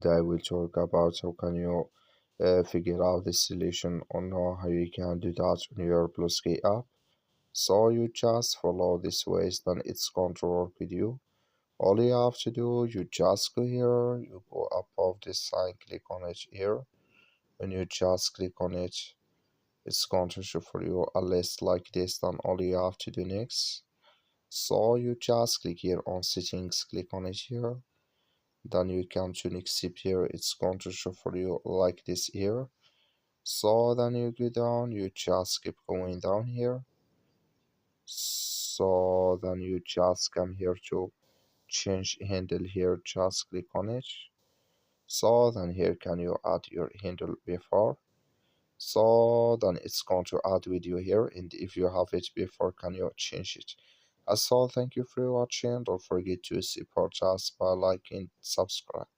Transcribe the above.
Today we'll talk about how can you figure out this solution or know how you can do that on your Bluesky app. So you just follow this ways, then it's going to work with you. All you have to do, you just go here, you go above this sign, click on it here. When you just click on it, it's going to show for you a list like this. Then all you have to do next, so you just click here on settings, click on it here. Then you come to next step here, it's going to show for you like this here. So then you go down, you just keep going down here. So then you just come here to change handle here, just click on it. So then here can you add your handle before. So then it's going to add video here, and if you have it before, can you change it? As all, thank you for watching. Don't forget to support us by liking, subscribe.